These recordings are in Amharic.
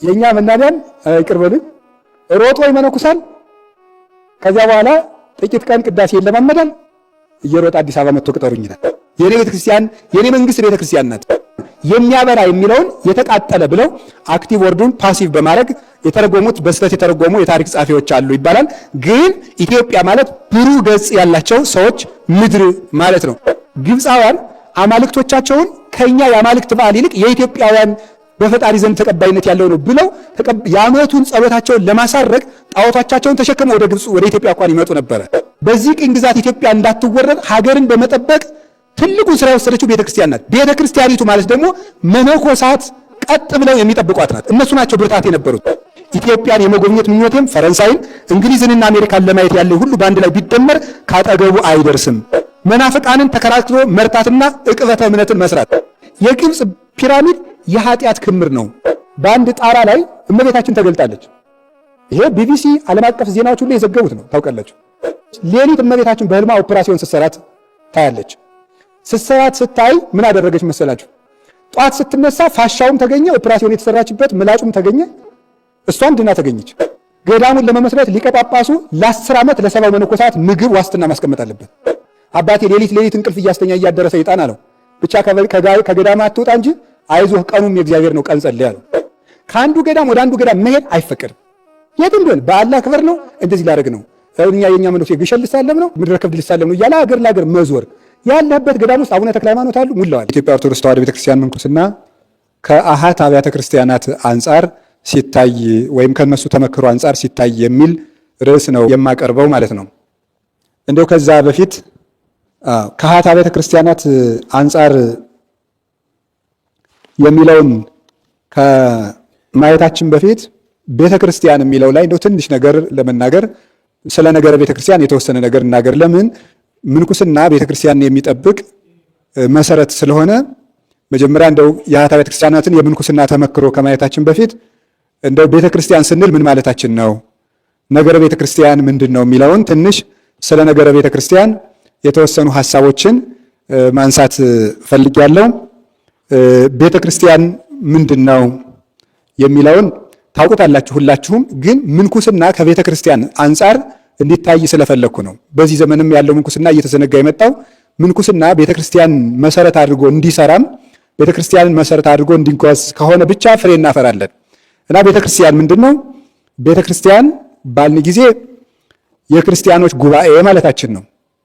የኛ መናንያን ይቅርበልኝ ሮጦ ይመነኩሳል። ከዚያ በኋላ ጥቂት ቀን ቅዳሴ ይለማመዳል። እየሮጠ አዲስ አበባ መጥቶ ቅጠሩኝ ይላል። የኔ ቤተክርስቲያን የኔ መንግስት ቤተክርስቲያን ናት። የሚያበራ የሚለውን የተቃጠለ ብለው አክቲቭ ወርዱን ፓሲቭ በማድረግ የተረጎሙት በስህተት የተረጎሙ የታሪክ ጻፊዎች አሉ ይባላል። ግን ኢትዮጵያ ማለት ብሩህ ገጽ ያላቸው ሰዎች ምድር ማለት ነው። ግብፃውያን አማልክቶቻቸውን ከኛ የአማልክት በዓል ይልቅ የኢትዮጵያውያን በፈጣሪ ዘንድ ተቀባይነት ያለው ነው ብለው የዓመቱን ጸሎታቸውን ለማሳረግ ጣዖቶቻቸውን ተሸክመው ወደ ግብፅ ወደ ኢትዮጵያ እንኳን ይመጡ ነበረ። በዚህ ቅኝ ግዛት ኢትዮጵያ እንዳትወረድ ሀገርን በመጠበቅ ትልቁን ስራ የወሰደችው ቤተክርስቲያን ናት። ቤተክርስቲያኒቱ ማለት ደግሞ መነኮሳት ቀጥ ብለው የሚጠብቋት ናት። እነሱ ናቸው ብርታት የነበሩት። ኢትዮጵያን የመጎብኘት ምኞቴም ፈረንሳይን፣ እንግሊዝንና አሜሪካን ለማየት ያለው ሁሉ በአንድ ላይ ቢደመር ካጠገቡ አይደርስም። መናፍቃንን ተከራክሮ መርታትና ዕቅበተ እምነትን መስራት። የግብፅ ፒራሚድ የኃጢአት ክምር ነው። በአንድ ጣራ ላይ እመቤታችን ተገልጣለች። ይሄ ቢቢሲ ዓለም አቀፍ ዜናዎች ሁሉ የዘገቡት ነው። ታውቃላችሁ። ሌሊት እመቤታችን በህልማ ኦፕራሲዮን ስትሰራት ታያለች። ስትሰራት ስታይ ምን አደረገች መሰላችሁ? ጧት ስትነሳ ፋሻውም ተገኘ፣ ኦፕራሲዮን የተሰራችበት ምላጩም ተገኘ፣ እሷም ድና ተገኘች። ገዳሙን ለመመስረት ሊቀ ጳጳሱ ለ10 ዓመት ለ70 መነኮሳት ምግብ ዋስትና ማስቀመጥ አለበት። አባቴ ሌሊት እንቅልፍ እያስተኛ እያደረሰ ይጣና ነው ብቻ ከገዳማ አትወጣ እንጂ አይዞህ ቀኑም የእግዚአብሔር ነው ቀን ጸልይ አለው። ከአንዱ ገዳም ወደ አንዱ ገዳም መሄድ አይፈቀድም። የትም ቢሆን በአላህ ክብር ነው እንደዚህ ላደርግ ነው እኛ የኛ መነኩሴ ግሸን ልሳለም ነው ምድረ ከብድ ልሳለም ነው እያለ ሀገር ለሀገር መዞር ያለበት ገዳም ውስጥ አቡነ ተክለ ሃይማኖት አሉ ሙላዋል። ኢትዮጵያ ኦርቶዶክስ ተዋሕዶ ቤተክርስቲያን ምንኩስና ከአሃት አብያተ ክርስቲያናት አንጻር ሲታይ ወይም ከነሱ ተመክሮ አንጻር ሲታይ የሚል ርዕስ ነው የማቀርበው ማለት ነው። እንደው ከዛ በፊት ከአሃት አብያተ ክርስቲያናት አንጻር የሚለውን ከማየታችን በፊት ቤተክርስቲያን የሚለው ላይ እንደው ትንሽ ነገር ለመናገር ስለ ነገረ ቤተክርስቲያን የተወሰነ ነገር እናገር። ለምን ምንኩስና ቤተክርስቲያን የሚጠብቅ መሰረት ስለሆነ መጀመሪያ እንደው የአሃት አብያተ ክርስቲያናትን የምንኩስና ተመክሮ ከማየታችን በፊት እንደው ቤተክርስቲያን ስንል ምን ማለታችን ነው፣ ነገረ ቤተክርስቲያን ምንድን ነው የሚለውን ትንሽ ስለ ነገረ ቤተክርስቲያን የተወሰኑ ሐሳቦችን ማንሳት ፈልጌያለሁ። ቤተክርስቲያን ምንድን ነው የሚለውን ታውቁታላችሁ ሁላችሁም። ግን ምንኩስና ከቤተክርስቲያን አንጻር እንዲታይ ስለፈለኩ ነው። በዚህ ዘመንም ያለው ምንኩስና እየተዘነጋ የመጣው ምንኩስና ቤተክርስቲያን መሰረት አድርጎ እንዲሰራም ቤተክርስቲያንን መሰረት አድርጎ እንዲጓዝ ከሆነ ብቻ ፍሬ እናፈራለን። እና ቤተክርስቲያን ምንድን ነው? ቤተክርስቲያን ባልን ጊዜ የክርስቲያኖች ጉባኤ ማለታችን ነው።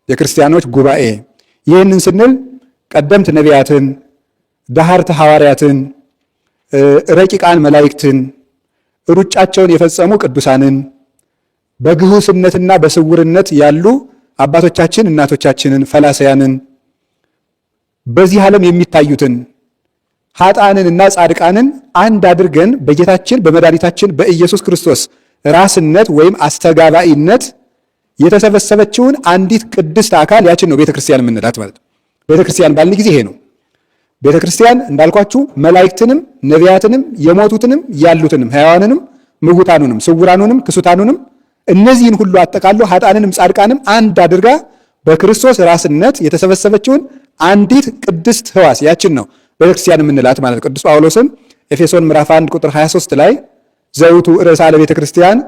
የክርስቲያኖች ጉባኤ። ይህንን ስንል ቀደምት ነቢያትን፣ ዳህርት ሐዋርያትን፣ ረቂቃን መላእክትን፣ ሩጫቸውን የፈጸሙ ቅዱሳንን፣ በግሁስነትና በስውርነት ያሉ አባቶቻችን እናቶቻችንን፣ ፈላሰያንን፣ በዚህ ዓለም የሚታዩትን ኃጥአንንና ጻድቃንን አንድ አድርገን በጌታችን በመድኃኒታችን በኢየሱስ ክርስቶስ ራስነት ወይም አስተጋባይነት የተሰበሰበችውን አንዲት ቅድስት አካል ያችን ነው ቤተክርስቲያን የምንላት ማለት ነው። ቤተክርስቲያን ባልን ጊዜ ይሄ ነው። ቤተክርስቲያን እንዳልኳችሁ መላእክትንም ነቢያትንም የሞቱትንም ያሉትንም ሕያዋንንም ምውታኑንም ስውራኑንም ክሱታኑንም እነዚህን ሁሉ አጠቃሎ ኃጥአንንም ጻድቃንም አንድ አድርጋ በክርስቶስ ራስነት የተሰበሰበችውን አንዲት ቅድስት ሕዋስ ያችን ነው ቤተክርስቲያን የምንላት ማለት ነው። ቅዱስ ጳውሎስም ኤፌሶን ምዕራፍ 1 ቁጥር 23 ላይ ዘውቱ ርዕሰ ለቤተክርስቲያን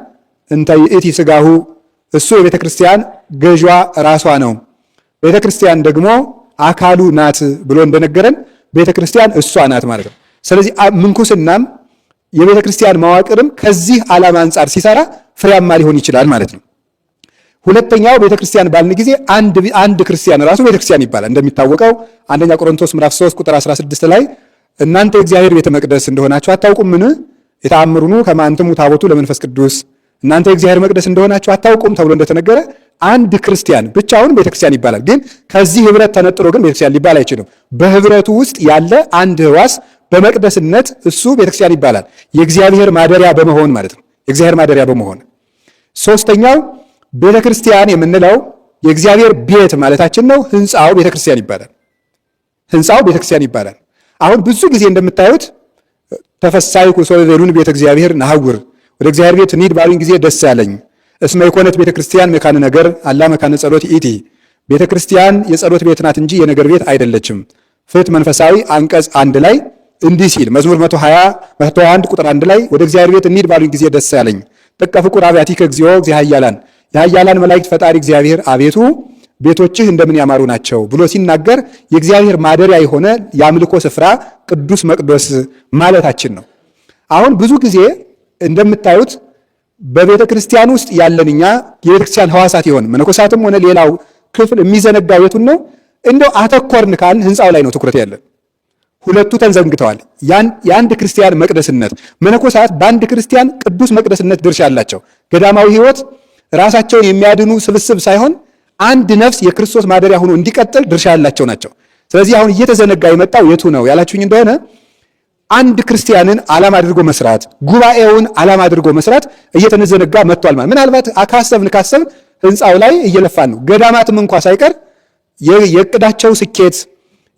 እንተ ይእቲ ሥጋሁ፣ እሱ የቤተክርስቲያን ገዥዋ ራሷ ነው፣ ቤተክርስቲያን ደግሞ አካሉ ናት ብሎ እንደነገረን ቤተክርስቲያን እሷ ናት ማለት ነው። ስለዚህ ምንኩስናም የቤተክርስቲያን መዋቅርም ከዚህ ዓላማ አንጻር ሲሰራ ፍሬያማ ሊሆን ይችላል ማለት ነው። ሁለተኛው ቤተክርስቲያን ባልን ጊዜ አንድ ክርስቲያን ራሱ ቤተክርስቲያን ይባላል። እንደሚታወቀው አንደኛ ቆሮንቶስ ምዕራፍ 3 ቁጥር 16 ላይ እናንተ የእግዚአብሔር ቤተ መቅደስ እንደሆናችሁ አታውቁምን? የተአምሩኑ ከመ አንትሙ ታቦቱ ለመንፈስ ቅዱስ፣ እናንተ የእግዚአብሔር መቅደስ እንደሆናችሁ አታውቁም ተብሎ እንደተነገረ አንድ ክርስቲያን ብቻውን ቤተክርስቲያን ይባላል። ግን ከዚህ ህብረት ተነጥሎ ግን ቤተክርስቲያን ሊባል አይችልም። በህብረቱ ውስጥ ያለ አንድ ሕዋስ በመቅደስነት እሱ ቤተክርስቲያን ይባላል። የእግዚአብሔር ማደሪያ በመሆን ማለት ነው። የእግዚአብሔር ማደሪያ በመሆን ሶስተኛው ቤተክርስቲያን የምንለው የእግዚአብሔር ቤት ማለታችን ነው። ህንፃው ቤተክርስቲያን ይባላል። ህንፃው ቤተክርስቲያን ይባላል። አሁን ብዙ ጊዜ እንደምታዩት ተፈሳይኩ ሶበ ይቤሉን ቤተ እግዚአብሔር ነሐውር፣ ወደ እግዚአብሔር ቤት እንሂድ ባሉኝ ጊዜ ደስ ያለኝ። እስመ ኢኮነት ቤተክርስቲያን መካነ ነገር አላ መካነ ጸሎት ኢቲ፣ ቤተክርስቲያን የጸሎት ቤት ናት እንጂ የነገር ቤት አይደለችም። ፍትሕ መንፈሳዊ አንቀጽ 1 ላይ እንዲህ ሲል መዝሙር 121 ቁጥር 1 ላይ ወደ እግዚአብሔር ቤት እንሂድ ባሉኝ ጊዜ ደስ ያለኝ ጥቀ ፍቁር አብያቲከ እግዚኦ እግዚአብሔር የኃያላን መላእክት ፈጣሪ እግዚአብሔር አቤቱ ቤቶችህ እንደምን ያማሩ ናቸው ብሎ ሲናገር የእግዚአብሔር ማደሪያ የሆነ የአምልኮ ስፍራ ቅዱስ መቅደስ ማለታችን ነው። አሁን ብዙ ጊዜ እንደምታዩት በቤተ ክርስቲያን ውስጥ ያለን እኛ የቤተ ክርስቲያን ሕዋሳት የሆን መነኮሳትም ሆነ ሌላው ክፍል የሚዘነጋ ቤቱን ነው። እንደው አተኮርን ካልን ህንፃው ላይ ነው ትኩረት ያለን። ሁለቱ ተንዘንግተዋል። የአንድ ክርስቲያን መቅደስነት መነኮሳት በአንድ ክርስቲያን ቅዱስ መቅደስነት ድርሻ አላቸው። ገዳማዊ ሕይወት ራሳቸውን የሚያድኑ ስብስብ ሳይሆን አንድ ነፍስ የክርስቶስ ማደሪያ ሆኖ እንዲቀጥል ድርሻ ያላቸው ናቸው። ስለዚህ አሁን እየተዘነጋ የመጣው የቱ ነው ያላችሁኝ እንደሆነ አንድ ክርስቲያንን ዓላማ አድርጎ መስራት፣ ጉባኤውን ዓላማ አድርጎ መስራት እየተዘነጋ መጥቷል። ማለት ምናልባት ካሰብን ህንፃው ላይ እየለፋን ነው። ገዳማትም እንኳ ሳይቀር የእቅዳቸው ስኬት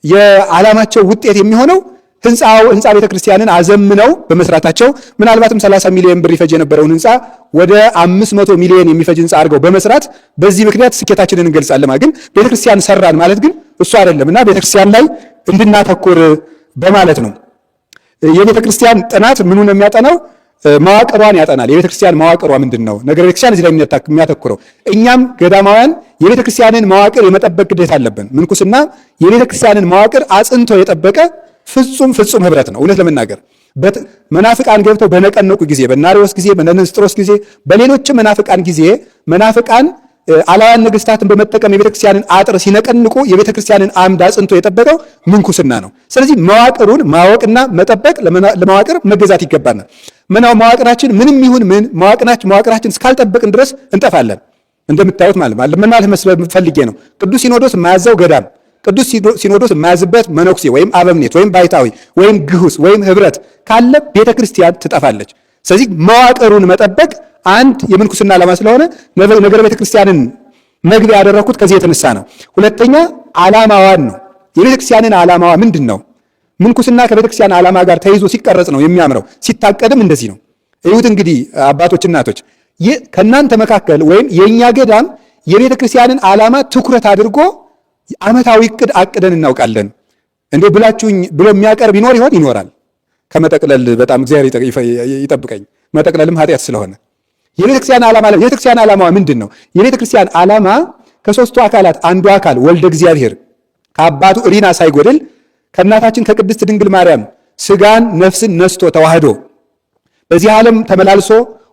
የዓላማቸው ውጤት የሚሆነው ህንፃ ቤተ ክርስቲያንን አዘምነው በመስራታቸው ምናልባትም 30 ሚሊዮን ብር ይፈጅ የነበረውን ህንፃ ወደ 500 ሚሊዮን የሚፈጅ ህንፃ አድርገው በመስራት በዚህ ምክንያት ስኬታችንን እንገልጻለን። ግን ቤተ ክርስቲያን ሰራን ማለት ግን እሱ አይደለምና ቤተ ክርስቲያን ላይ እንድናተኩር በማለት ነው። የቤተ ክርስቲያን ጥናት ምኑ ነው የሚያጠናው? መዋቅሯን ያጠናል። የቤተ ክርስቲያን መዋቅሯ ምንድን ነው? ነገረ ቤተ ክርስቲያን እዚህ ላይ የሚያተኩረው። እኛም ገዳማውያን የቤተ ክርስቲያንን መዋቅር የመጠበቅ ግዴታ አለብን። ምንኩስና የቤተ ክርስቲያንን መዋቅር አጽንቶ የጠበቀ ፍጹም ህብረት ነው። እውነት ለመናገር መናፍቃን ገብተው በነቀነቁ ጊዜ፣ በናሪዎስ ጊዜ፣ በንስጥሮስ ጊዜ፣ በሌሎችም መናፍቃን ጊዜ መናፍቃን አላውያን ነገስታትን በመጠቀም የቤተ ክርስቲያንን አጥር ሲነቀንቁ የቤተ ክርስቲያንን አምድ አጽንቶ የጠበቀው ምንኩስና ነው። ስለዚህ መዋቅሩን ማወቅና መጠበቅ ለመዋቅር መገዛት ይገባናል። መዋቅራችን ምንም ይሁን ምን መዋቅራችን እስካልጠበቅን ድረስ እንጠፋለን። እንደምታዩት ምን ማለት ፈልጌ ነው። ቅዱስ ሲኖዶስ የማያዘው ገዳም፣ ቅዱስ ሲኖዶስ የማያዝበት መነኩሴ ወይም አበምኔት ወይም ባይታዊ ወይም ግሁስ ወይም ህብረት ካለ ቤተ ክርስቲያን ትጠፋለች። ስለዚህ መዋቅሩን መጠበቅ አንድ የምንኩስና ዓላማ ስለሆነ ነገረ ቤተ ክርስቲያንን መግቢያ ያደረኩት ከዚህ የተነሳ ነው። ሁለተኛ ዓላማዋን ነው። የቤተ ክርስቲያንን ዓላማዋ ምንድን ነው? ምንኩስና ከቤተ ክርስቲያን ዓላማ ጋር ተይዞ ሲቀረጽ ነው የሚያምረው። ሲታቀድም እንደዚህ ነው። እዩት እንግዲህ አባቶች፣ እናቶች ከእናንተ መካከል ወይም የእኛ ገዳም የቤተ ክርስቲያንን ዓላማ ትኩረት አድርጎ ዓመታዊ ዕቅድ አቅደን እናውቃለን። እንደው ብላችሁኝ ብሎ የሚያቀርብ ይኖራል። ከመጠቅለል በጣም እግዚአብሔር ይጠብቀኝ። መጠቅለልም ኃጢአት ስለሆነ የቤተክርስቲያን ዓላማ ምንድን ነው? የቤተክርስቲያን ዓላማ ከሦስቱ አካላት አንዱ አካል ወልደ እግዚአብሔር ከአባቱ እሪና ሳይጎድል ከእናታችን ከቅድስት ድንግል ማርያም ስጋን ነፍስን ነስቶ ተዋህዶ በዚህ ዓለም ተመላልሶ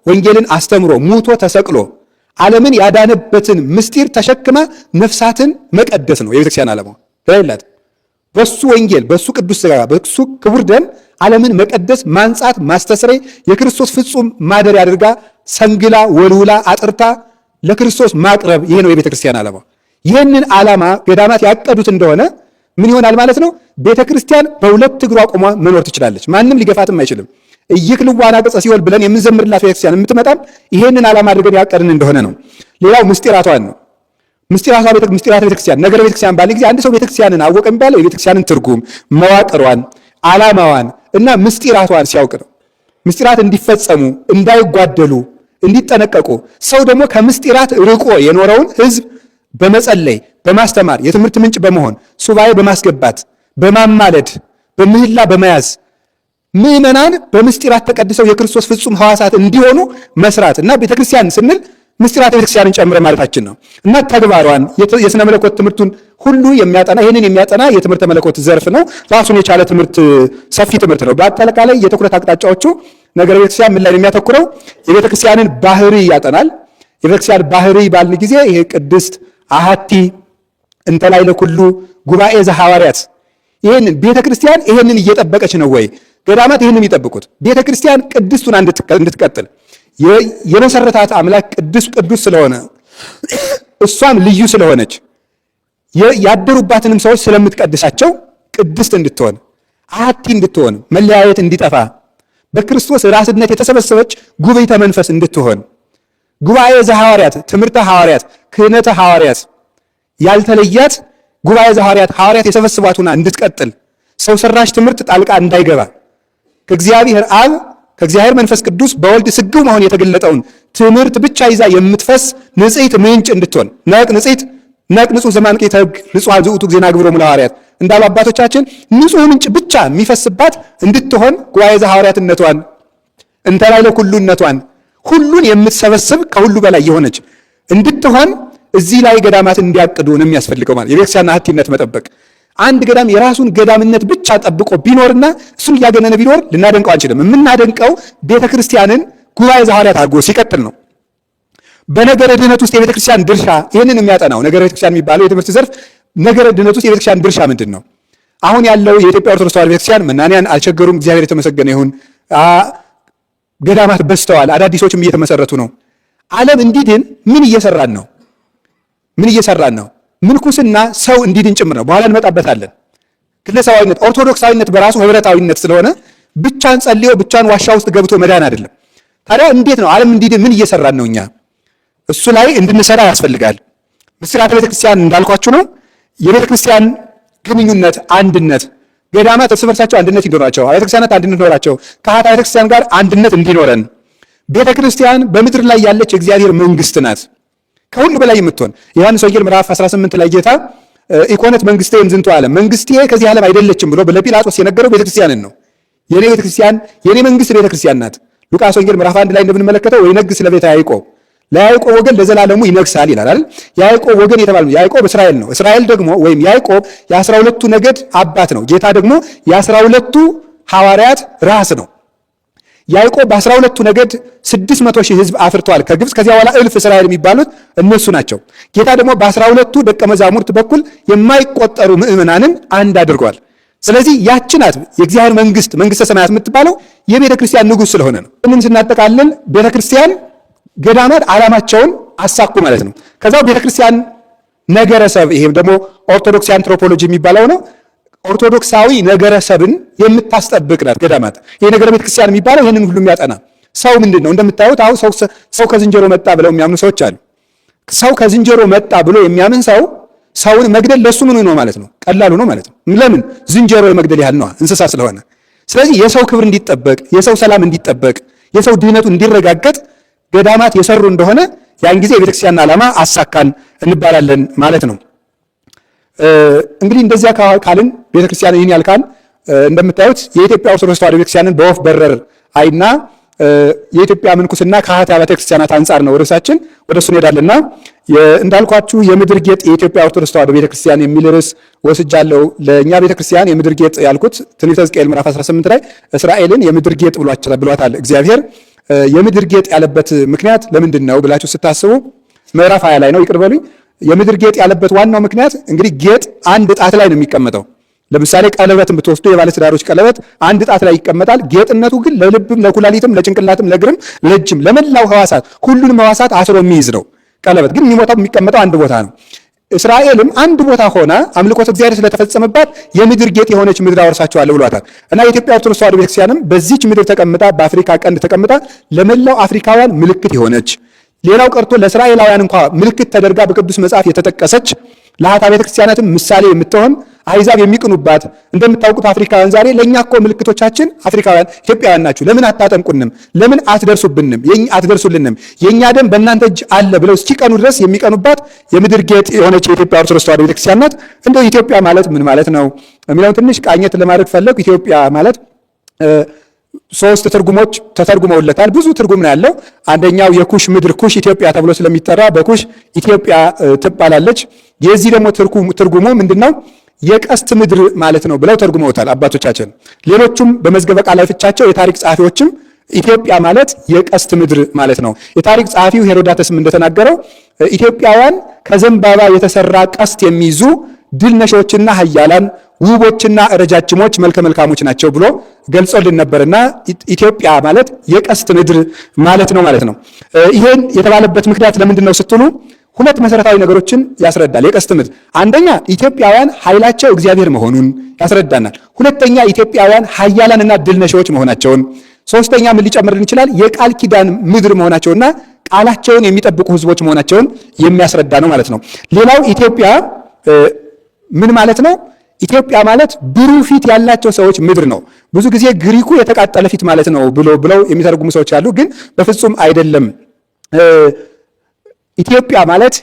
ወንጌልን አስተምሮ ሙቶ ተሰቅሎ ዓለምን ያዳነበትን ምስጢር ተሸክማ ነፍሳትን መቀደስ ነው የቤተክርስቲያን ዓላማ። ለሌላት በሱ ወንጌል በሱ ቅዱስ ሥጋ በሱ ክቡር ደም ዓለምን መቀደስ፣ ማንጻት፣ ማስተስረይ የክርስቶስ ፍጹም ማደሪያ አድርጋ ሰንግላ ወልውላ አጥርታ ለክርስቶስ ማቅረብ፣ ይሄ ነው የቤተ ክርስቲያን ዓላማ። ይህንን ዓላማ ገዳማት ያቀዱት እንደሆነ ምን ይሆናል ማለት ነው? ቤተ ክርስቲያን በሁለት እግሯ ቆማ መኖር ትችላለች። ማንም ሊገፋትም አይችልም። ኢይክልዋና ቅጸ ሲኦል ብለን የምንዘምርላት ቤተ ክርስቲያን የምትመጣም ይሄንን ዓላማ አድርገን ያቀድን እንደሆነ ነው። ሌላው ምስጢራቷን ነው። ምስጢራቷ ምስጢራት ቤተ ክርስቲያን ነገረ ቤተ ክርስቲያን ባለ ጊዜ አንድ ሰው ቤተ ክርስቲያንን አወቀ የሚባለው የቤተ ክርስቲያንን ትርጉም፣ መዋቅሯን፣ ዓላማዋን እና ምስጢራቷን ሲያውቅ ነው። ምስጢራት እንዲፈጸሙ እንዳይጓደሉ እንዲጠነቀቁ ሰው ደግሞ ከምስጢራት ርቆ የኖረውን ሕዝብ በመጸለይ በማስተማር የትምህርት ምንጭ በመሆን ሱባኤ በማስገባት በማማለድ በምህላ በመያዝ ምዕመናን በምስጢራት ተቀድሰው የክርስቶስ ፍጹም ሕዋሳት እንዲሆኑ መስራት እና ቤተክርስቲያን ስንል ምስጢራት ቤተክርስቲያንን ጨምረ ማለታችን ነው እና ተግባሯን የሥነ መለኮት ትምህርቱን ሁሉ የሚያጠና ይህንን የሚያጠና የትምህርተ መለኮት ዘርፍ ነው። ራሱን የቻለ ትምህርት ሰፊ ትምህርት ነው። በአጠቃላይ የትኩረት አቅጣጫዎቹ ነገረ ቤተክርስቲያን ምን ላይ ነው የሚያተኩረው? የቤተክርስቲያንን ባህሪ ያጠናል። የቤተክርስቲያን ባህሪ ባልን ጊዜ ይሄ ቅድስት አሐቲ እንተ ላዕለ ኩሉ ጉባኤ ዘሐዋርያት ይህንን ቤተክርስቲያን ይህንን እየጠበቀች ነው ወይ? ገዳማት ይህንን የሚጠብቁት ቤተክርስቲያን ቅድስቱን እንድትቀጥል የመሰረታት አምላክ ቅዱስ ስለሆነ እሷም ልዩ ስለሆነች ያደሩባትንም ሰዎች ስለምትቀድሳቸው ቅድስት እንድትሆን አሐቲ እንድትሆን መለያየት እንዲጠፋ በክርስቶስ ራስነት የተሰበሰበች ጉባኤተ መንፈስ እንድትሆን ጉባኤ ዘሐዋርያት ትምህርተ ሐዋርያት ክህነተ ሐዋርያት ያልተለያት ጉባኤ ዘሐዋርያት ሐዋርያት የሰበስቧትና እንድትቀጥል ሰው ሰራሽ ትምህርት ጣልቃ እንዳይገባ ከእግዚአብሔር አብ ከእግዚአብሔር መንፈስ ቅዱስ በወልድ ስግው መሆን የተገለጠውን ትምህርት ብቻ ይዛ የምትፈስ ንጽሕት ምንጭ እንድትሆን ነቅ ንጹሕ ዘማንቄተ ሕግ ንጹሐን ዝዑቱ ጊዜና ግብሮሙ ለሐዋርያት እንዳሉ አባቶቻችን ንጹህ ምንጭ ብቻ የሚፈስባት እንድትሆን ጉባኤ ዘሐዋርያትነቷን እንተላይለ ኩሉነቷን ሁሉን የምትሰበስብ ከሁሉ በላይ የሆነች እንድትሆን እዚህ ላይ ገዳማት እንዲያቅዱ ነው የሚያስፈልገው። ማለት የቤተክርስቲያን ሀብትነት መጠበቅ አንድ ገዳም የራሱን ገዳምነት ብቻ ጠብቆ ቢኖርና እሱን እያገነነ ቢኖር ልናደንቀው አንችልም። የምናደንቀው ቤተክርስቲያንን ጉባኤ ዘሐዋርያት አድርጎ ሲቀጥል ነው። በነገረ ድህነት ውስጥ የቤተክርስቲያን ድርሻ ይህንን የሚያጠናው ነገረ ቤተክርስቲያን የሚባለው የትምህርት ዘርፍ ነገረ ድህነት ውስጥ የቤተክርስቲያን ድርሻ ምንድን ነው? አሁን ያለው የኢትዮጵያ ኦርቶዶክስ ተዋሕዶ ቤተክርስቲያን መናንያን አልቸገሩም፣ እግዚአብሔር የተመሰገነ ይሁን። ገዳማት በዝተዋል፣ አዳዲሶችም እየተመሰረቱ ነው። ዓለም እንዲድን ምን እየሰራን ነው? ምንኩስና ሰው እንዲድን ጭምር ነው። በኋላ እንመጣበታለን። ግለሰባዊነት፣ ኦርቶዶክሳዊነት በራሱ ህብረታዊነት ስለሆነ ብቻን ጸልዮ ብቻን ዋሻ ውስጥ ገብቶ መዳን አይደለም። ታዲያ እንዴት ነው ዓለም እንዲድን ምን እየሰራን ነው? እኛ እሱ ላይ እንድንሰራ ያስፈልጋል። ምስጢራተ ቤተክርስቲያን እንዳልኳችሁ ነው። የቤተክርስቲያን ግንኙነት፣ አንድነት፣ ገዳማት እርስ በርሳቸው አንድነት እንዲኖራቸው፣ አብያተ ክርስቲያናት አንድነት እንዲኖራቸው፣ ካህናተ ቤተክርስቲያን ጋር አንድነት እንዲኖረን። ቤተክርስቲያን በምድር ላይ ያለች የእግዚአብሔር መንግስት ናት፣ ከሁሉ በላይ የምትሆን። ዮሐንስ ወንጌል ምዕራፍ 18 ላይ ጌታ ኢኮነት መንግስቴ እምዝንቱ ዓለም፣ መንግስቴ ከዚህ ዓለም አይደለችም ብሎ ለጲላጦስ የነገረው ቤተክርስቲያንን ነው። የኔ ቤተክርስቲያን የኔ መንግስት ቤተክርስቲያን ናት። ሉቃስ ወንጌል ምዕራፍ 1 ላይ እንደምንመለከተው ወይነግሥ ለቤተ ያዕቆብ፣ ለያዕቆብ ወገን ለዘላለሙ ይነግሳል ይላል አይደል? ያዕቆብ ወገን የተባለው ያዕቆብ እስራኤል ነው። እስራኤል ደግሞ ወይም ያዕቆብ የ12ቱ ነገድ አባት ነው። ጌታ ደግሞ የ12ቱ ሐዋርያት ራስ ነው። ያዕቆብ በ12ቱ ነገድ 600,000 ህዝብ አፍርተዋል ከግብፅ። ከዚያ በኋላ እልፍ እስራኤል የሚባሉት እነሱ ናቸው። ጌታ ደግሞ በ12ቱ ደቀ መዛሙርት በኩል የማይቆጠሩ ምዕመናንን አንድ አድርጓል። ስለዚህ ያቺ ናት የእግዚአብሔር መንግስት፣ መንግስተ ሰማያት የምትባለው የቤተ ክርስቲያን ንጉሥ ስለሆነ ነው። እንን ስናጠቃልል ቤተ ክርስቲያን ገዳማት ዓላማቸውን አሳኩ ማለት ነው። ከዛው ቤተ ክርስቲያን ነገረሰብ፣ ይሄም ደግሞ ኦርቶዶክስ አንትሮፖሎጂ የሚባለው ነው። ኦርቶዶክሳዊ ነገረሰብን የምታስጠብቅ ናት ገዳማት። ይሄ ነገረ ቤተ ክርስቲያን የሚባለው ይህንን ሁሉ የሚያጠና ሰው ምንድን ነው? እንደምታዩት አሁን ሰው ከዝንጀሮ መጣ ብለው የሚያምኑ ሰዎች አሉ። ሰው ከዝንጀሮ መጣ ብሎ የሚያምን ሰው ሰውን መግደል ለሱ ምኑ ነው ማለት ነው? ቀላሉ ነው ማለት ነው። ለምን? ዝንጀሮ የመግደል ያህል ነው፣ እንስሳ ስለሆነ። ስለዚህ የሰው ክብር እንዲጠበቅ፣ የሰው ሰላም እንዲጠበቅ፣ የሰው ድህነቱ እንዲረጋገጥ ገዳማት የሰሩ እንደሆነ ያን ጊዜ የቤተክርስቲያን ዓላማ አሳካን እንባላለን ማለት ነው። እንግዲህ እንደዚያ ካልን ቤተክርስቲያን ይህን ያልካል እንደምታዩት የኢትዮጵያ ኦርቶዶክስ ተዋሕዶ ቤተክርስቲያንን በወፍ በረር አይና የኢትዮጵያ ምንኩስና ከአኃት አብያተ ክርስቲያናት አንጻር ነው ርዕሳችን። ወደ እሱ እንሄዳለንና እንዳልኳችሁ የምድር ጌጥ የኢትዮጵያ ኦርቶዶክስ ተዋሕዶ ቤተክርስቲያን የሚል ርዕስ ወስጃለሁ። ለእኛ ቤተክርስቲያን የምድር ጌጥ ያልኩት ትንቢተ ሕዝቅኤል ምዕራፍ 18 ላይ እስራኤልን የምድር ጌጥ ብሏታል እግዚአብሔር። የምድር ጌጥ ያለበት ምክንያት ለምንድን ነው ብላችሁ ስታስቡ ምዕራፍ 20 ላይ ነው። ይቅር በሉኝ። የምድር ጌጥ ያለበት ዋናው ምክንያት እንግዲህ ጌጥ አንድ ጣት ላይ ነው የሚቀመጠው። ለምሳሌ ቀለበትን ብትወስዱ የባለትዳሮች ቀለበት አንድ ጣት ላይ ይቀመጣል። ጌጥነቱ ግን ለልብም፣ ለኩላሊትም፣ ለጭንቅላትም፣ ለእግርም፣ ለእጅም፣ ለመላው ሕዋሳት ሁሉንም ሕዋሳት አስሮ የሚይዝ ነው። ቀለበት ግን የሚቀመጠው አንድ ቦታ ነው። እስራኤልም አንድ ቦታ ሆና አምልኮተ እግዚአብሔር ስለተፈጸመባት የምድር ጌጥ የሆነች ምድር አወርሳቸዋለሁ ብሏታል እና የኢትዮጵያ ኦርቶዶክስ ተዋሕዶ ቤተክርስቲያንም በዚች ምድር ተቀምጣ በአፍሪካ ቀንድ ተቀምጣ ለመላው አፍሪካውያን ምልክት የሆነች፣ ሌላው ቀርቶ ለእስራኤላውያን እንኳ ምልክት ተደርጋ በቅዱስ መጽሐፍ የተጠቀሰች፣ ለአኃት አብያተ ክርስቲያናትም ምሳሌ የምትሆን፣ አሕዛብ የሚቅኑባት። እንደምታውቁት አፍሪካውያን ዛሬ ለእኛ እኮ ምልክቶቻችን አፍሪካውያን ኢትዮጵያውያን ናችሁ፣ ለምን አታጠምቁንም? ለምን አትደርሱልንም? የእኛ ደም በእናንተ እጅ አለ ብለው እስኪቀኑ ድረስ የሚቀኑባት የምድር ጌጥ የሆነች የኢትዮጵያ ኦርቶዶክስ ተዋሕዶ ቤተክርስቲያን ናት። እንደው ኢትዮጵያ ማለት ምን ማለት ነው የሚለውን ትንሽ ቃኘት ለማድረግ ፈለጉ። ኢትዮጵያ ማለት 3 ትርጉሞች ተተርጉመውለታል። ብዙ ትርጉም ነው ያለው። አንደኛው የኩሽ ምድር ኩሽ ኢትዮጵያ ተብሎ ስለሚጠራ በኩሽ ኢትዮጵያ ትባላለች። የዚህ ደግሞ ትርጉሙ ምንድነው? የቀስት ምድር ማለት ነው ብለው ተርጉመውታል አባቶቻችን። ሌሎቹም በመዝገበ ቃላዊ ፍቻቸው የታሪክ ጸሐፊዎችም ኢትዮጵያ ማለት የቀስት ምድር ማለት ነው። የታሪክ ጸሐፊው ሄሮዳተስም እንደተናገረው ኢትዮጵያውያን ከዘንባባ የተሰራ ቀስት የሚይዙ ድል ነሾችና ኃያላን ውቦችና ረጃጅሞች መልከ መልካሞች ናቸው ብሎ ገልጾልን ነበርና ኢትዮጵያ ማለት የቀስት ምድር ማለት ነው ማለት ነው። ይሄን የተባለበት ምክንያት ለምንድን ነው ስትሉ 2 መሰረታዊ ነገሮችን ያስረዳል። የቀስት ምድር አንደኛ ኢትዮጵያውያን ኃይላቸው እግዚአብሔር መሆኑን ያስረዳናል። ሁለተኛ ኢትዮጵያውያን ኃያላንና ድል ነሾች መሆናቸውን፣ ሶስተኛ ምን ሊጨምርልን ይችላል? የቃል ኪዳን ምድር መሆናቸውና ቃላቸውን የሚጠብቁ ሕዝቦች መሆናቸውን የሚያስረዳ ነው ማለት ነው። ሌላው ኢትዮጵያ ምን ማለት ነው? ኢትዮጵያ ማለት ብሩህ ፊት ያላቸው ሰዎች ምድር ነው። ብዙ ጊዜ ግሪኩ የተቃጠለ ፊት ማለት ነው ብለው የሚተረጉሙ ሰዎች አሉ። ግን በፍጹም አይደለም። ኢትዮጵያ ማለት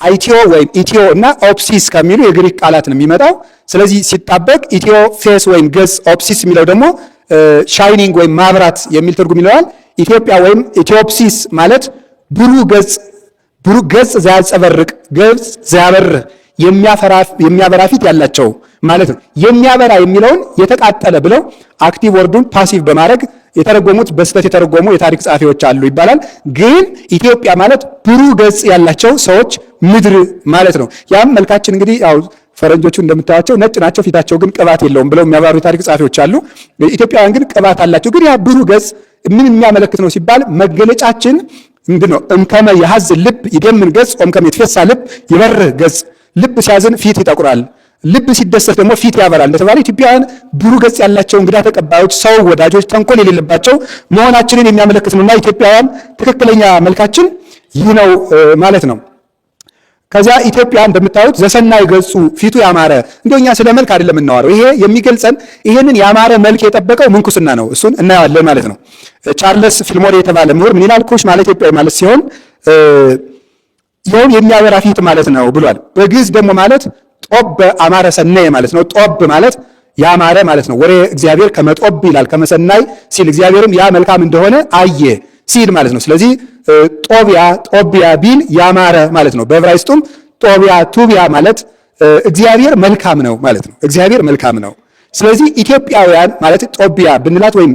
አይቲዮ ወይም ኢትዮ እና ኦፕሲስ ከሚሉ የግሪክ ቃላት ነው የሚመጣው። ስለዚህ ሲጣበቅ ኢትዮ ፌስ ወይም ገጽ፣ ኦፕሲስ የሚለው ደግሞ ሻይኒንግ ወይም ማብራት የሚል ትርጉም ይለዋል። ኢትዮጵያ ወይም ኢትዮፕሲስ ማለት ብሩህ ገጽ ዘያንጸባርቅ ገጽ ዘያበርህ የሚያበራ ፊት ያላቸው ማለት ነው። የሚያበራ የሚለውን የተቃጠለ ብለው አክቲቭ ወርዱን ፓሲቭ በማድረግ የተረጎሙት በስተት የተረጎሙ የታሪክ ጸሐፊዎች አሉ ይባላል። ግን ኢትዮጵያ ማለት ብሩህ ገጽ ያላቸው ሰዎች ምድር ማለት ነው። ያም መልካችን እንግዲህ ያው ፈረንጆቹ እንደምታዩቸው ነጭ ናቸው፣ ፊታቸው ግን ቅባት የለውም ብለው የሚያባሩ የታሪክ ጸሐፊዎች አሉ። ኢትዮጵያውያን ግን ቅባት አላቸው። ግን ያ ብሩህ ገጽ ምን የሚያመለክት ነው ሲባል መገለጫችን ምንድነው? እምከመ የሐዝ ልብ ይደምን ገጽ ወእምከመ ይትፌሳ ልብ ይበርህ ገጽ። ልብ ሲያዝን ፊት ይጠቁራል፣ ልብ ሲደሰት ደግሞ ፊት ያበራል እንደተባለ ኢትዮጵያውያን ብሩህ ገጽ ያላቸው እንግዳ ተቀባዮች፣ ሰው ወዳጆች፣ ተንኮል የሌለባቸው መሆናችንን የሚያመለክት ነውና ኢትዮጵያውያን ትክክለኛ መልካችን ይህ ነው ማለት ነው። ከዚያ ኢትዮጵያ እንደምታዩት ዘሰናይ ገጹ ፊቱ ያማረ። እንደው እኛ ስለ መልክ አይደለም የምናወራው። ይሄ የሚገልጸን ይሄንን ያማረ መልክ የጠበቀው ምንኩስና ነው። እሱን እናየዋለን ማለት ነው። ቻርልስ ፊልሞር የተባለ ምሁር ምን ይላል? ኩሽ ማለት ኢትዮጵያዊ ማለት ሲሆን ይኸውም የሚያበራ ፊት ማለት ነው ብሏል። በግዕዝ ደግሞ ማለት ጦብ አማረ ሰናይ ማለት ነው። ጦብ ማለት ያማረ ማለት ነው። ወሬ እግዚአብሔር ከመጦብ ይላል ከመሰናይ ሲል እግዚአብሔርም ያ መልካም እንደሆነ አየ ሲል ማለት ነው። ስለዚህ ጦቢያ ቢል ያማረ ማለት ነው። በዕብራይስጡም ቱቢያ ማለት እግዚአብሔር መልካም ነው ማለት ነው። እግዚአብሔር መልካም ነው። ስለዚህ ኢትዮጵያውያን ማለት ጦቢያ ብንላት ወይም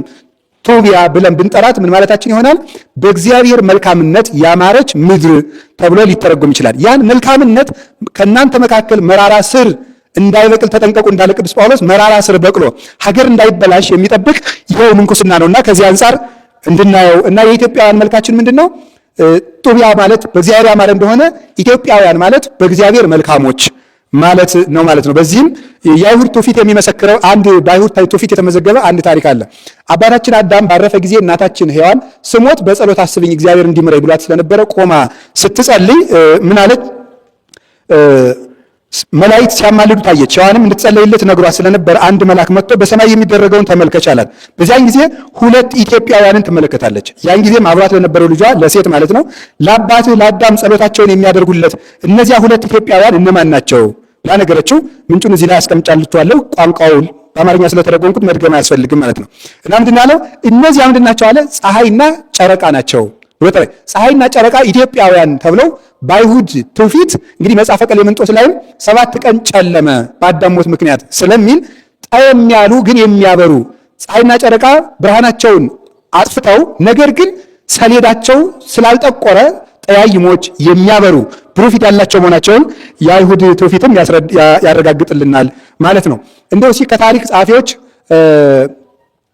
ቱቢያ ብለን ብንጠራት ምን ማለታችን ይሆናል? በእግዚአብሔር መልካምነት ያማረች ምድር ተብሎ ሊተረጎም ይችላል። ያን መልካምነት ከእናንተ መካከል መራራ ስር እንዳይበቅል ተጠንቀቁ እንዳለ ቅዱስ ጳውሎስ መራራ ስር በቅሎ ሀገር እንዳይበላሽ የሚጠብቅ ይኸው ምንኩስና ነውና ከዚህ አንጻር እንድናየው እና የኢትዮጵያውያን መልካችን ምንድነው? ጡቢያ ማለት በእግዚአብሔር ያማረ እንደሆነ ኢትዮጵያውያን ማለት በእግዚአብሔር መልካሞች ማለት ነው ማለት ነው። በዚህም የአይሁድ ትውፊት የሚመሰክረው አንድ በአይሁድ ትውፊት የተመዘገበ አንድ ታሪክ አለ። አባታችን አዳም ባረፈ ጊዜ እናታችን ሔዋን ስሞት በጸሎት አስብኝ እግዚአብሔር እንዲምረኝ ብሏት ስለነበረ ቆማ ስትጸልይ ምን አለች? መላእክት ሲያማልዱ ታየች። ሔዋንም እንድትጸለይለት ነግሯት ስለነበረ አንድ መልአክ መጥቶ በሰማይ የሚደረገውን ተመልከች አላት። በዚያን ጊዜ ሁለት ኢትዮጵያውያንን ትመለከታለች። ያን ጊዜም አብሯት ለነበረው ልጇ ለሴት ማለት ነው ለአባትህ ለአዳም ጸሎታቸውን የሚያደርጉለት እነዚያ ሁለት ኢትዮጵያውያን እነማን ናቸው ብላ ነገረችው። ምንጩን እዚህ ላይ አስቀምጫላችኋለሁ። ቋንቋውን በአማርኛ ስለተረጎምኩት መድገም አያስፈልግም ማለት ነው። እና ምንድን አለው? እነዚያ ምንድን ናቸው አለ? ፀሐይና ጨረቃ ናቸው። ፀሐይና ጨረቃ ኢትዮጵያውያን ተብለው በአይሁድ ትውፊት እንግዲህ መጽሐፈ ቀሌምንጦስ ላይም 7 ቀን ጨለመ በአዳም ሞት ምክንያት ስለሚል ጠየም ያሉ ግን የሚያበሩ ፀሐይና ጨረቃ ብርሃናቸውን አጥፍተው ነገር ግን ሰሌዳቸው ስላልጠቆረ ጠያይሞች የሚያበሩ ብሩህ ፊት ያላቸው መሆናቸውን የአይሁድ ትውፊትም ያረጋግጥልናል ማለት ነው። እንደው ከታሪክ ጸሐፊዎች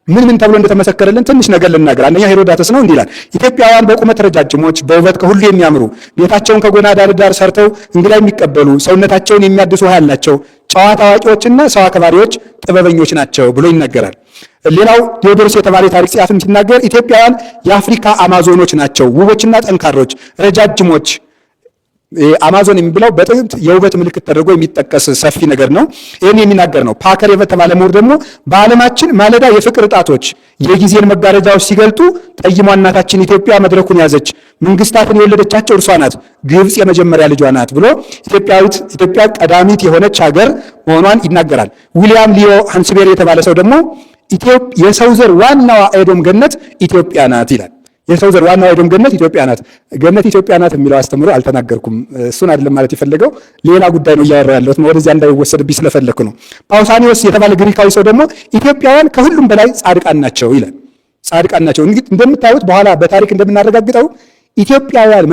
ምን ተብሎ እንደተመሰከረልን ትንሽ ነገር ልናገር። አንደኛ ሄሮዳተስ ነው እንዲህ ይላል፣ ኢትዮጵያውያን በቁመት ረጃጅሞች በውበት ከሁሉ የሚያምሩ ቤታቸውን ከጎና ዳር ሰርተው እንግዳ የሚቀበሉ ሰውነታቸውን የሚያድሱ ውሃ ያላቸው ጨዋታ አዋቂዎችና ሰው አክባሪዎች ጥበበኞች ናቸው ብሎ ይነገራል። ሌላው ቴዎዶሮስ የተባለ ታሪክ ጸሐፊም ሲናገር ኢትዮጵያውያን የአፍሪካ አማዞኖች ናቸው፣ ውቦችና ጠንካሮች ረጃጅሞች። አማዞን የሚብለው በጥንት የውበት ምልክት ተደርጎ የሚጠቀስ ሰፊ ነገር ነው። ይህን የሚናገር ነው። ፓከር የተባለ ምሁር ደግሞ በዓለማችን ማለዳ የፍቅር ጣቶች የጊዜን መጋረጃዎች ሲገልጡ ጠይሟ እናታችን ኢትዮጵያ መድረኩን ያዘች፣ መንግስታትን የወለደቻቸው እርሷ ናት፣ ግብፅ የመጀመሪያ ልጇ ናት ብሎ ኢትዮጵያ ቀዳሚት የሆነች ሀገር መሆኗን ይናገራል። ዊሊያም ሊዮ ሃንስቤሪ የተባለ ሰው ደግሞ የሰው ዘር ዋናዋ ኤዶም ገነት ኢትዮጵያ ናት ይላል። የሰው ዘር ዋናው ኤዶም ገነት ኢትዮጵያ ናት። ገነት ኢትዮጵያ ናት የሚለው አስተምሮ አልተናገርኩም። እሱን አይደለም ማለት የፈለገው ሌላ ጉዳይ ነው እያወራ ያለሁት፣ ወደዚያ እንዳይወሰድብኝ ስለፈለግኩ ነው። ጳውሳኒዮስ የተባለ ግሪካዊ ሰው ደግሞ ኢትዮጵያውያን ከሁሉም በላይ ጻድቃን ናቸው ይላል። ጻድቃን ናቸው። እንግዲህ እንደምታዩት በኋላ በታሪክ እንደምናረጋግጠው ኢትዮጵያውያን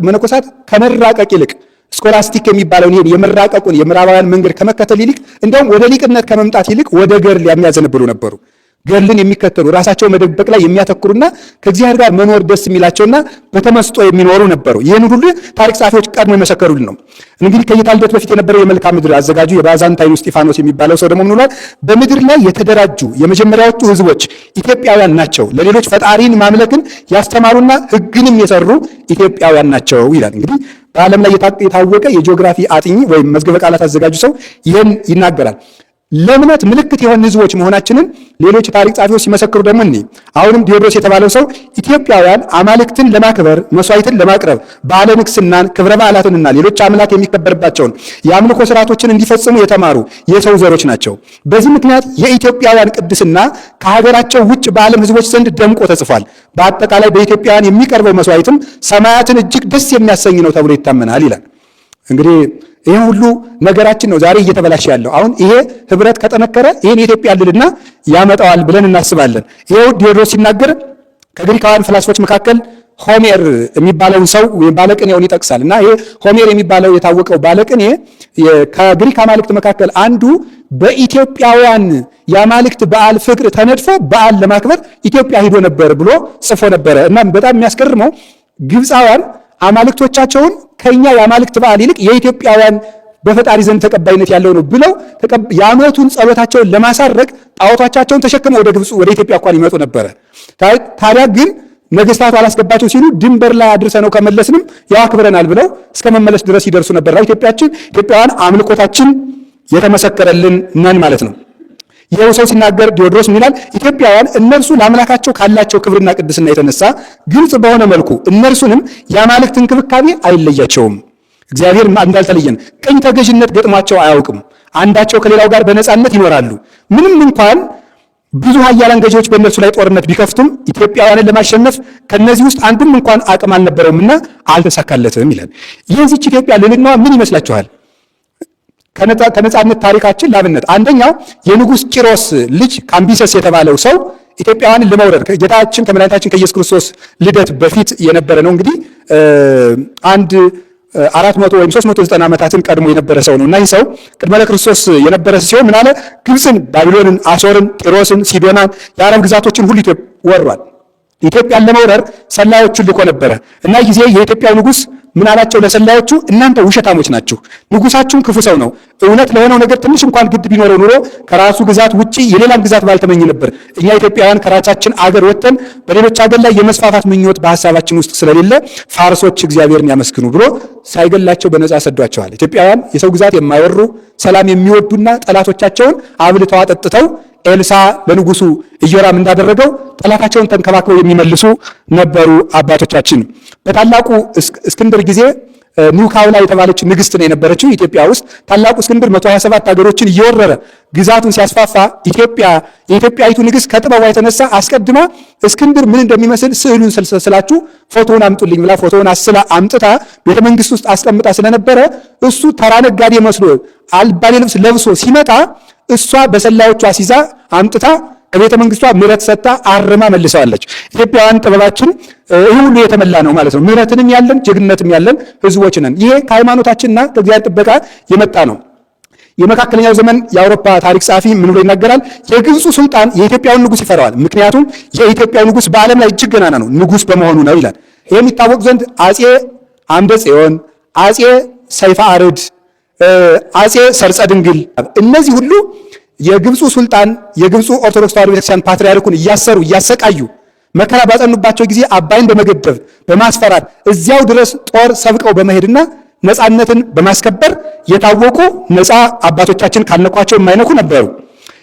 መነኮሳት ከመራቀቅ ይልቅ ስኮላስቲክ የሚባለውን ይሄን የመራቀቁን የምዕራባውያን መንገድ ከመከተል ይልቅ እንደውም ወደ ሊቅነት ከመምጣት ይልቅ ወደ ገድል የሚያዘነብሉ ነበሩ። ገድልን የሚከተሉ ራሳቸው መደበቅ ላይ የሚያተኩሩና ከእግዚአብሔር ጋር መኖር ደስ የሚላቸውና በተመስጦ የሚኖሩ ነበሩ። ይህን ሁሉ ታሪክ ጸሐፊዎች ቀድሞ የመሰከሩልን ነው። እንግዲህ ከጌታ ልደት በፊት የነበረው የመልክዓ ምድር አዘጋጁ የባዛንታይኑ እስጢፋኖስ የሚባለው ሰው ደግሞ ምን ብሏል? በምድር ላይ የተደራጁ የመጀመሪያዎቹ ሕዝቦች ኢትዮጵያውያን ናቸው። ለሌሎች ፈጣሪን ማምለክን ያስተማሩና ሕግንም የሰሩ ኢትዮጵያውያን ናቸው ይላል። እንግዲህ በዓለም ላይ የታወቀ የጂኦግራፊ አጥኚ ወይም መዝገበ ቃላት አዘጋጁ ሰው ይህን ይናገራል። ለእምነት ምልክት የሆኑ ህዝቦች መሆናችንን ሌሎች ታሪክ ጻፊዎች ሲመሰክሩ ደግሞ አሁንም ዲዮድሮስ የተባለው ሰው ኢትዮጵያውያን አማልክትን ለማክበር መስዋዕትን ለማቅረብ በዓለ ንግሥናን ክብረ በዓላትንና ሌሎች አምላክ የሚከበርባቸውን የአምልኮ ስርዓቶችን እንዲፈጽሙ የተማሩ የሰው ዘሮች ናቸው። በዚህ ምክንያት የኢትዮጵያውያን ቅድስና ከሀገራቸው ውጭ በዓለም ህዝቦች ዘንድ ደምቆ ተጽፏል። በአጠቃላይ በኢትዮጵያውያን የሚቀርበው መስዋዕትም ሰማያትን እጅግ ደስ የሚያሰኝ ነው ተብሎ ይታመናል ይላል። እንግዲህ ይሄ ሁሉ ነገራችን ነው ዛሬ እየተበላሸ ያለው። አሁን ይሄ ህብረት ከጠነከረ ይሄን የኢትዮጵያ ልልና ያመጣዋል ብለን እናስባለን። ይሄው ዲዮድሮስ ሲናገር ከግሪካውያን ፈላስፎች መካከል ሆሜር የሚባለውን ሰው ወይም ባለቅኔውን ይጠቅሳል። እና ይሄ ሆሜር የሚባለው የታወቀው ባለቅኔ ከግሪክ አማልክት መካከል አንዱ በኢትዮጵያውያን የአማልክት በዓል ፍቅር ተነድፎ በዓል ለማክበር ኢትዮጵያ ሂዶ ነበር ብሎ ጽፎ ነበረ። እና በጣም የሚያስገርመው ግብፃውያን አማልክቶቻቸውን ከኛ የአማልክት በዓል ይልቅ የኢትዮጵያውያን በፈጣሪ ዘንድ ተቀባይነት ያለው ነው ብለው የዓመቱን ጸሎታቸውን ለማሳረግ ጣዖቶቻቸውን ተሸክመው ወደ ግብፅ ወደ ኢትዮጵያ እንኳን ይመጡ ነበረ። ታዲያ ግን ነገስታቱ አላስገባቸው ሲሉ ድንበር ላይ አድርሰነው ከመለስንም ያክብረናል ብለው እስከ መመለስ ድረስ ይደርሱ ነበር። ኢትዮጵያውያን አምልኮታችን የተመሰከረልን ነን ማለት ነው። ይኸው ሰው ሲናገር ዲዮድሮስ ምን ይላል? ኢትዮጵያውያን እነርሱ ለአምላካቸው ካላቸው ክብርና ቅድስና የተነሳ ግልጽ በሆነ መልኩ እነርሱንም የአማልክት እንክብካቤ አይለያቸውም። እግዚአብሔር እንዳልተለየን ቅኝ ተገዥነት ገጥሟቸው አያውቅም። አንዳቸው ከሌላው ጋር በነፃነት ይኖራሉ። ምንም እንኳን ብዙ ኃያላን ገዢዎች በእነርሱ ላይ ጦርነት ቢከፍቱም ኢትዮጵያውያንን ለማሸነፍ ከነዚህ ውስጥ አንድም እንኳን አቅም አልነበረውምና አልተሳካለትም ይላል። ይህዚች ኢትዮጵያ ልዕልናዋ ምን ይመስላችኋል? ከነጻነት ታሪካችን ላብነት አንደኛው የንጉሥ ቂሮስ ልጅ ካምቢሰስ የተባለው ሰው ኢትዮጵያውያንን ለመውረር ጌታችን ከመድኃኒታችን ከኢየሱስ ክርስቶስ ልደት በፊት የነበረ ነው። እንግዲህ 400 ወይም 390 ዓመታትን ቀድሞ የነበረ ሰው ነው እና ይህ ሰው ቅድመ ለክርስቶስ የነበረ ሲሆን ምን አለ? ግብፅን፣ ባቢሎንን፣ አሶርን፣ ጢሮስን፣ ሲዶናን የአረብ ግዛቶችን ሁሉ ወሯል። ኢትዮጵያን ለመውረር ሰላዮቹን ልኮ ነበረ እና ጊዜ የኢትዮጵያው ንጉሥ ምን አላቸው ለሰላዮቹ? እናንተ ውሸታሞች ናችሁ። ንጉሳችሁም ክፉ ሰው ነው። እውነት ለሆነው ነገር ትንሽ እንኳን ግድ ቢኖረው ኑሮ ከራሱ ግዛት ውጪ የሌላን ግዛት ባልተመኝ ነበር። እኛ ኢትዮጵያውያን ከራሳችን አገር ወጥተን በሌሎች አገር ላይ የመስፋፋት ምኞት በሐሳባችን ውስጥ ስለሌለ ፋርሶች እግዚአብሔርን ያመስግኑ ብሎ ሳይገላቸው በነፃ ሰዷቸዋል። ኢትዮጵያውያን የሰው ግዛት የማይወሩ ሰላም የሚወዱና ጠላቶቻቸውን አብልተው አጠጥተው ኤልሳ ለንጉሱ ኢዮራም እንዳደረገው ጠላታቸውን ተንከባክበው የሚመልሱ ነበሩ አባቶቻችን። በታላቁ እስክንድር ጊዜ ኒውካውላ የተባለች ንግስት ነው የነበረችው ኢትዮጵያ ውስጥ። ታላቁ እስክንድር 127 ሀገሮችን እየወረረ ግዛቱን ሲያስፋፋ የኢትዮጵያዊቱ ንግስት ከጥበቧ የተነሳ አስቀድማ እስክንድር ምን እንደሚመስል ስዕሉን ስላችሁ ፎቶውን አምጡልኝ ብላ ፎቶውን አስላ አምጥታ ቤተ መንግስት ውስጥ አስቀምጣ ስለነበረ እሱ ተራ ነጋዴ መስሎ አልባሌ ልብስ ለብሶ ሲመጣ እሷ በሰላዮቿ ሲዛ አምጥታ ከቤተ መንግስቷ ምሕረት ሰጥታ አርማ መልሰዋለች። ኢትዮጵያውያን ጥበባችን ይህ ሁሉ የተመላ ነው ማለት ነው። ምሕረትንም ያለን ጀግንነትም ያለን ህዝቦች ነን። ይሄ ከሃይማኖታችንና ከእግዚአብሔር ጥበቃ የመጣ ነው። የመካከለኛው ዘመን የአውሮፓ ታሪክ ጸሐፊ ምን ብሎ ይናገራል? የግብፁ ሱልጣን የኢትዮጵያውን ንጉስ ይፈራዋል። ምክንያቱም የኢትዮጵያው ንጉስ በዓለም ላይ እጅግ ገናና ነው፣ ንጉስ በመሆኑ ነው ይላል። ይህ የሚታወቅ ዘንድ አጼ አምደ ጽዮን፣ አጼ ሰይፈ አርድ፣ አጼ ሰርጸ ድንግል እነዚህ ሁሉ የግብፁ ሱልጣን የግብፁ ኦርቶዶክስ ተዋሕዶ ቤተክርስቲያን ፓትርያርኩን እያሰሩ እያሰቃዩ መከራ ባጸኑባቸው ጊዜ አባይን በመገደብ በማስፈራት እዚያው ድረስ ጦር ሰብቀው በመሄድና ነፃነትን በማስከበር የታወቁ ነፃ አባቶቻችን ካልነኳቸው የማይነኩ ነበሩ።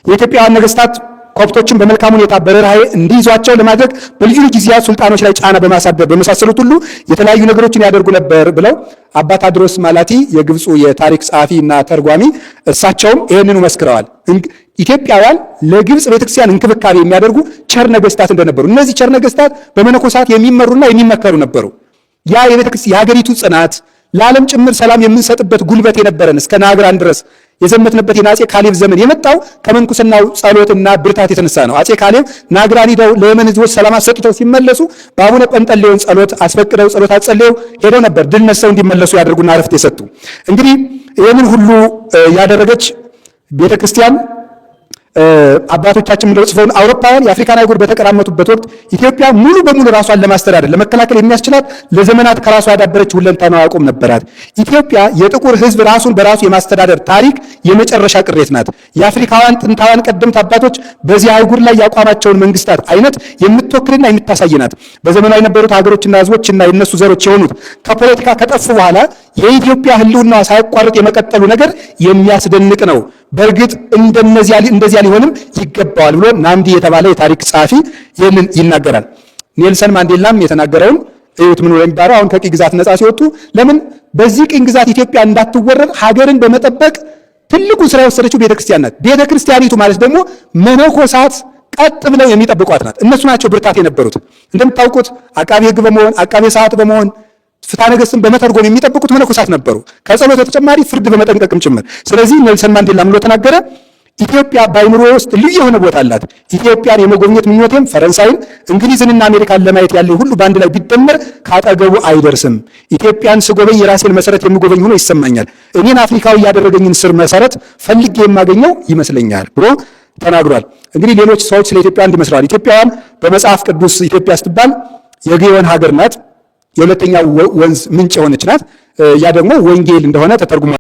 የኢትዮጵያውያን ነገስታት ኮፕቶችን በመልካም ሁኔታ በርህራሄ እንዲይዟቸው ለማድረግ በልዩ ልዩ ጊዜያት ሱልጣኖች ላይ ጫና በማሳደር በመሳሰሉት ሁሉ የተለያዩ ነገሮችን ያደርጉ ነበር ብለው አባ ታድሮስ ማላቲ የግብፁ የታሪክ ጸሐፊ እና ተርጓሚ እሳቸውም ይህንኑ መስክረዋል። ኢትዮጵያውያን ለግብፅ ቤተክርስቲያን እንክብካቤ የሚያደርጉ ቸር ነገስታት እንደነበሩ፣ እነዚህ ቸር ነገስታት በመነኮሳት የሚመሩና የሚመከሩ ነበሩ። ያ የሀገሪቱ ጽናት ለዓለም ጭምር ሰላም የምንሰጥበት ጉልበት የነበረን እስከ ናግራን ድረስ የዘመትንበት የአፄ ካሌብ ዘመን የመጣው ከመንኩስናው ጸሎትና ብርታት የተነሳ ነው። አፄ ካሌብ ናግራን ሂደው ለየመን ህዝቦች ሰላም አሰጥተው ሲመለሱ በአቡነ ጰንጠሌዎን ጸሎት አስፈቅደው ጸሎት አጸልየው ሄደው ነበር ድል ነስተው እንዲመለሱ ያደርጉና ረፍት የሰጡ። እንግዲህ ይህንን ሁሉ ያደረገች ቤተክርስቲያን አባቶቻችን ምንድነው ጽፈውን አውሮፓውያን የአፍሪካን አህጉር በተቀራመቱበት ወቅት ኢትዮጵያ ሙሉ በሙሉ ራሷን ለማስተዳደር ለመከላከል የሚያስችላት ለዘመናት ከራሷ ያዳበረች ሁለንተናዊ አቋም ነበራት። ኢትዮጵያ የጥቁር ህዝብ ራሱን በራሱ የማስተዳደር ታሪክ የመጨረሻ ቅሬት ናት። የአፍሪካውያን ጥንታውያን ቀደምት አባቶች በዚህ አህጉር ላይ ያቋማቸውን መንግስታት አይነት የምትወክልና የምታሳይ ናት። በዘመኗ የነበሩት ሀገሮችና ህዝቦችና የነሱ ዘሮች የሆኑት ከፖለቲካ ከጠፉ በኋላ የኢትዮጵያ ህልውና ሳይቋረጥ የመቀጠሉ ነገር የሚያስደንቅ ነው። በእርግጥ እንደዚያ ሊሆንም ይገባዋል ብሎ ናምዲ የተባለ የታሪክ ጸሐፊ ይህንን ይናገራል። ኔልሰን ማንዴላም የተናገረውን እዩት። ምን ብሎ የሚባለው አሁን ከቅኝ ግዛት ነፃ ሲወጡ ለምን በዚህ ቅኝ ግዛት ኢትዮጵያ እንዳትወረር ሀገርን በመጠበቅ ትልቁን ስራ የወሰደችው ቤተክርስቲያን ናት። ቤተክርስቲያኒቱ ማለት ደግሞ መነኮሳት ቀጥ ብለው የሚጠብቋት ናት። እነሱ ናቸው ብርታት የነበሩት። እንደምታውቁት አቃቤ ሕግ በመሆን አቃቤ ሰዓት በመሆን ፍትሐ ነገሥትን በመተርጎም የሚጠብቁት መነኮሳት ነበሩ። ከጸሎት በተጨማሪ ፍርድ በመጠንቀቅም ጭምር። ስለዚህ ኔልሰን ማንዴላ ምን ብሎ ተናገረ? ኢትዮጵያ በአይምሮ ውስጥ ልዩ የሆነ ቦታ አላት። ኢትዮጵያን የመጎብኘት ምኞቴም ፈረንሳይን፣ እንግሊዝንና አሜሪካን ለማየት ያለኝ ሁሉ በአንድ ላይ ቢደመር ካጠገቡ አይደርስም። ኢትዮጵያን ስጎበኝ የራሴን መሰረት የምጎበኝ ሆኖ ይሰማኛል። እኔን አፍሪካዊ ያደረገኝን ስር መሰረት ፈልጌ የማገኘው ይመስለኛል ብሎ ተናግሯል። እንግዲህ ሌሎች ሰዎች ስለ ኢትዮጵያ እንዲህ ይመስላል። ኢትዮጵያውያን በመጽሐፍ ቅዱስ ኢትዮጵያ ስትባል የግዮን ሀገር ናት። የሁለተኛው ወንዝ ምንጭ የሆነች ናት። ያ ደግሞ ወንጌል እንደሆነ ተተርጉሟል።